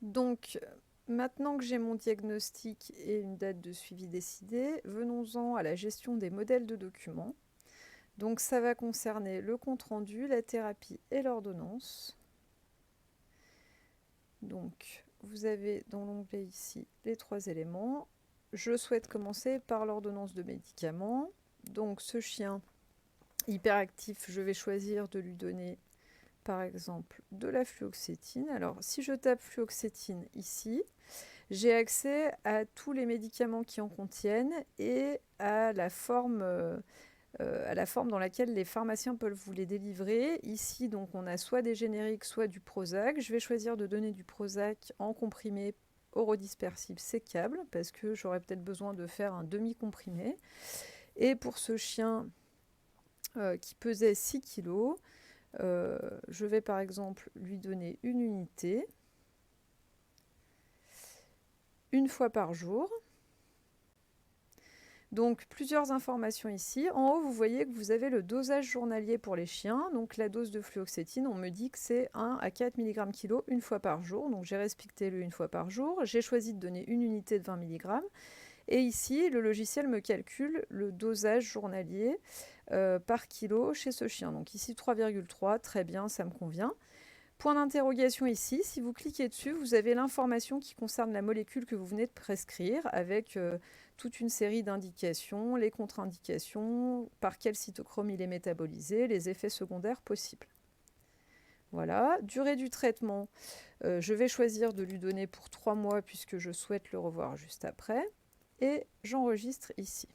Donc, maintenant que j'ai mon diagnostic et une date de suivi décidée, venons-en à la gestion des modèles de documents. Donc, ça va concerner le compte-rendu, la thérapie et l'ordonnance. Donc, vous avez dans l'onglet ici les 3 éléments. Je souhaite commencer par l'ordonnance de médicaments. Donc, ce chien hyperactif, je vais choisir de lui donner par exemple de la fluoxétine. Alors, si je tape fluoxétine ici, j'ai accès à tous les médicaments qui en contiennent et à la forme dans laquelle les pharmaciens peuvent vous les délivrer. Ici, donc, on a soit des génériques, soit du Prozac. Je vais choisir de donner du Prozac en comprimé orodispersible sécable parce que j'aurais peut-être besoin de faire un demi-comprimé. Et pour ce chien qui pesait 6 kg, je vais par exemple lui donner une unité, une fois par jour. Donc plusieurs informations ici. En haut, vous voyez que vous avez le dosage journalier pour les chiens. Donc la dose de fluoxétine, on me dit que c'est 1 à 4 mg kg une fois par jour. Donc j'ai respecté le une fois par jour. J'ai choisi de donner une unité de 20 mg. Et ici, le logiciel me calcule le dosage journalier par kilo chez ce chien. Donc ici 3,3, très bien, ça me convient. Point d'interrogation ici, si vous cliquez dessus, vous avez l'information qui concerne la molécule que vous venez de prescrire avec toute une série d'indications, les contre-indications, par quel cytochrome il est métabolisé, les effets secondaires possibles. Voilà, durée du traitement, je vais choisir de lui donner pour 3 mois puisque je souhaite le revoir juste après. Et j'enregistre ici.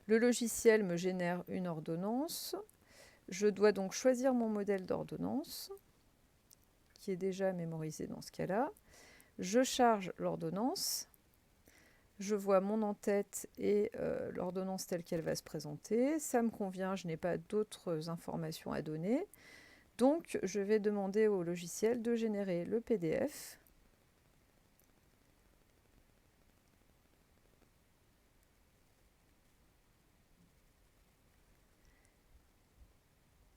Le logiciel me génère une ordonnance. Je dois donc choisir mon modèle d'ordonnance, qui est déjà mémorisé dans ce cas-là. Je charge l'ordonnance. Je vois mon en-tête et l'ordonnance telle qu'elle va se présenter. Ça me convient, je n'ai pas d'autres informations à donner. Donc, je vais demander au logiciel de générer le PDF.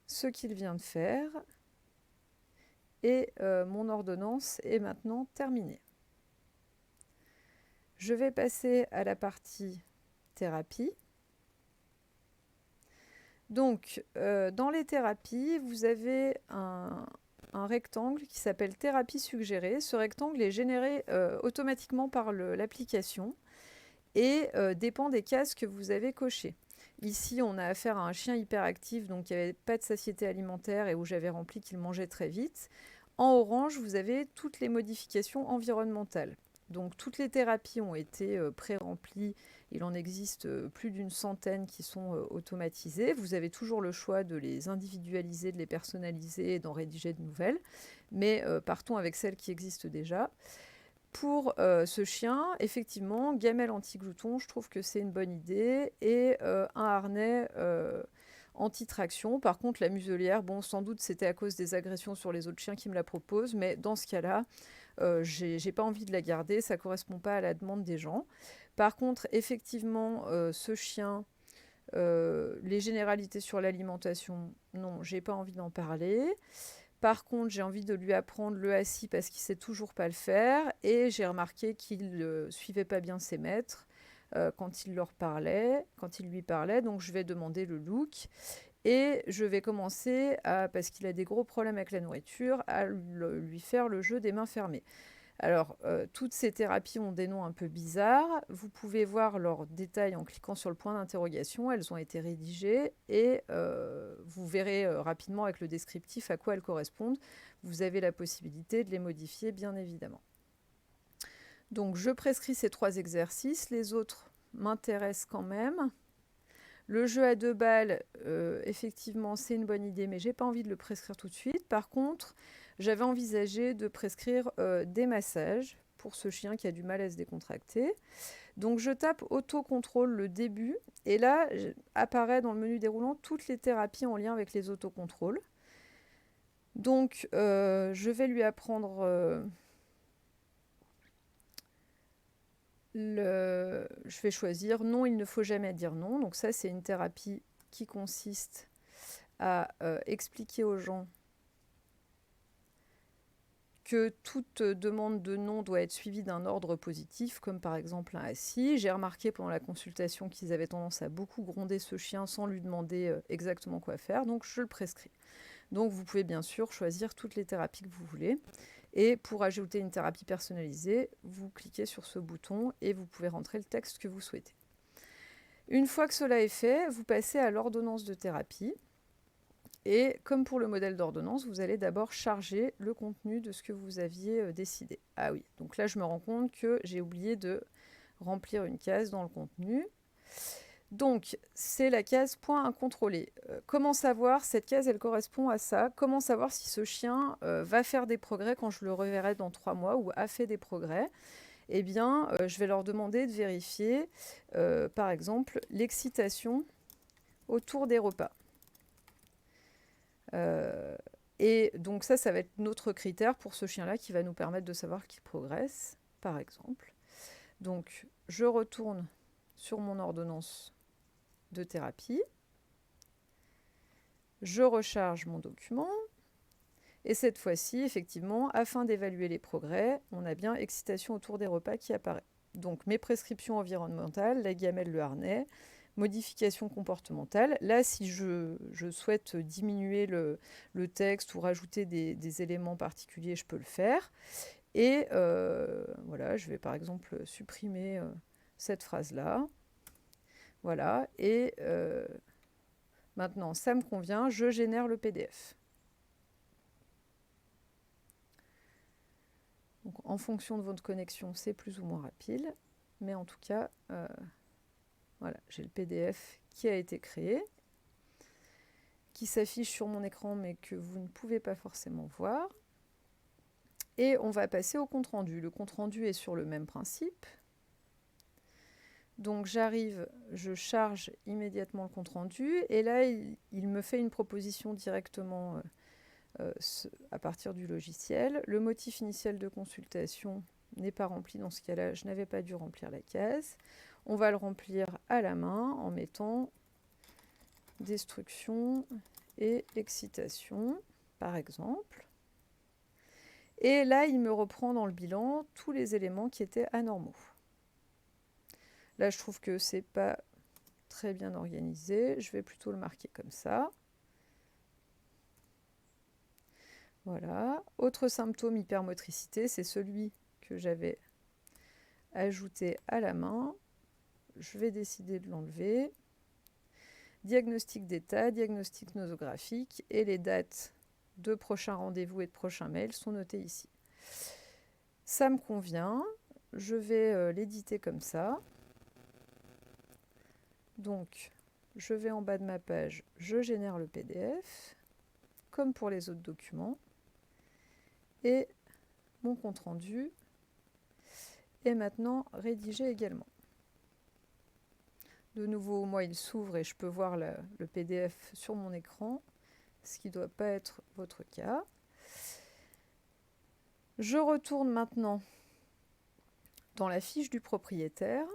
Ce qu'il vient de faire. Et mon ordonnance est maintenant terminée. Je vais passer à la partie thérapie. Donc, dans les thérapies, vous avez un rectangle qui s'appelle thérapie suggérée. Ce rectangle est généré automatiquement par l'application et dépend des cases que vous avez cochées. Ici, on a affaire à un chien hyperactif, donc il n'y avait pas de satiété alimentaire et où j'avais rempli qu'il mangeait très vite. En orange, vous avez toutes les modifications environnementales. Donc toutes les thérapies ont été pré-remplies. Il en existe plus d'une centaine qui sont automatisées. Vous avez toujours le choix de les individualiser, de les personnaliser et d'en rédiger de nouvelles. Mais partons avec celles qui existent déjà. Pour ce chien, effectivement, gamelle anti-glouton, je trouve que c'est une bonne idée. Et un harnais anti-traction. Par contre, la muselière, bon, sans doute c'était à cause des agressions sur les autres chiens qui me la proposent, mais dans ce cas-là, j'ai pas envie de la garder, ça correspond pas à la demande des gens. Par contre, effectivement, ce chien, les généralités sur l'alimentation, non, j'ai pas envie d'en parler. Par contre, j'ai envie de lui apprendre le assis parce qu'il sait toujours pas le faire et j'ai remarqué qu'il ne suivait pas bien ses maîtres quand il lui parlait. Donc, je vais demander le look et je vais commencer parce qu'il a des gros problèmes avec la nourriture, à lui faire le jeu des mains fermées. Alors, toutes ces thérapies ont des noms un peu bizarres. Vous pouvez voir leurs détails en cliquant sur le point d'interrogation. Elles ont été rédigées et vous verrez rapidement avec le descriptif à quoi elles correspondent. Vous avez la possibilité de les modifier, bien évidemment. Donc, je prescris ces 3 exercices. Les autres m'intéressent quand même. Le jeu à 2 balles, effectivement, c'est une bonne idée, mais j'ai pas envie de le prescrire tout de suite. Par contre, j'avais envisagé de prescrire des massages pour ce chien qui a du mal à se décontracter. Donc, je tape autocontrôle le début, et là, apparaît dans le menu déroulant toutes les thérapies en lien avec les autocontrôles. Donc, je vais lui apprendre... je vais choisir non, il ne faut jamais dire non. Donc ça, c'est une thérapie qui consiste à expliquer aux gens que toute demande de nom doit être suivie d'un ordre positif, comme par exemple un assis. J'ai remarqué pendant la consultation qu'ils avaient tendance à beaucoup gronder ce chien sans lui demander exactement quoi faire, donc je le prescris. Donc vous pouvez bien sûr choisir toutes les thérapies que vous voulez. Et pour ajouter une thérapie personnalisée, vous cliquez sur ce bouton et vous pouvez rentrer le texte que vous souhaitez. Une fois que cela est fait, vous passez à l'ordonnance de thérapie. Et comme pour le modèle d'ordonnance, vous allez d'abord charger le contenu de ce que vous aviez décidé. Ah oui, donc là je me rends compte que j'ai oublié de remplir une case dans le contenu. Donc, c'est la case point incontrôlé. Comment savoir, cette case, elle correspond à ça. Comment savoir si ce chien va faire des progrès quand je le reverrai dans 3 mois ou a fait des progrès? Eh bien, je vais leur demander de vérifier, par exemple, l'excitation autour des repas. Et donc ça va être notre critère pour ce chien-là qui va nous permettre de savoir qu'il progresse, par exemple. Donc, je retourne sur mon ordonnance de thérapie. Je recharge mon document. Et cette fois-ci, effectivement, afin d'évaluer les progrès, on a bien excitation autour des repas qui apparaît. Donc, mes prescriptions environnementales, la gamelle, le harnais, modification comportementale. Là, si je souhaite diminuer le texte ou rajouter des éléments particuliers, je peux le faire. Et voilà, je vais par exemple supprimer cette phrase-là. Voilà, et maintenant, ça me convient, je génère le PDF. Donc, en fonction de votre connexion, c'est plus ou moins rapide. Mais en tout cas, voilà, j'ai le PDF qui a été créé, qui s'affiche sur mon écran, mais que vous ne pouvez pas forcément voir. Et on va passer au compte-rendu. Le compte-rendu est sur le même principe. Donc j'arrive, je charge immédiatement le compte-rendu, et là, il me fait une proposition directement à partir du logiciel. Le motif initial de consultation n'est pas rempli dans ce cas-là, je n'avais pas dû remplir la case. On va le remplir à la main en mettant destruction et excitation, par exemple. Et là, il me reprend dans le bilan tous les éléments qui étaient anormaux. Là, je trouve que c'est pas très bien organisé. Je vais plutôt le marquer comme ça. Voilà. Autre symptôme hypermotricité, c'est celui que j'avais ajouté à la main. Je vais décider de l'enlever. Diagnostic d'état, diagnostic nosographique, et les dates de prochains rendez-vous et de prochains mails sont notées ici. Ça me convient. Je vais l'éditer comme ça. Donc, je vais en bas de ma page, je génère le PDF, comme pour les autres documents. Et mon compte-rendu est maintenant rédigé également. De nouveau, moi, il s'ouvre et je peux voir le PDF sur mon écran, ce qui ne doit pas être votre cas. Je retourne maintenant dans la fiche du propriétaire.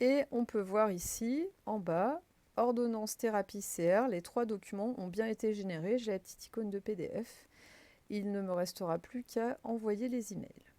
Et on peut voir ici, en bas, ordonnance thérapie CR, les 3 documents ont bien été générés, j'ai la petite icône de PDF. Il ne me restera plus qu'à envoyer les emails.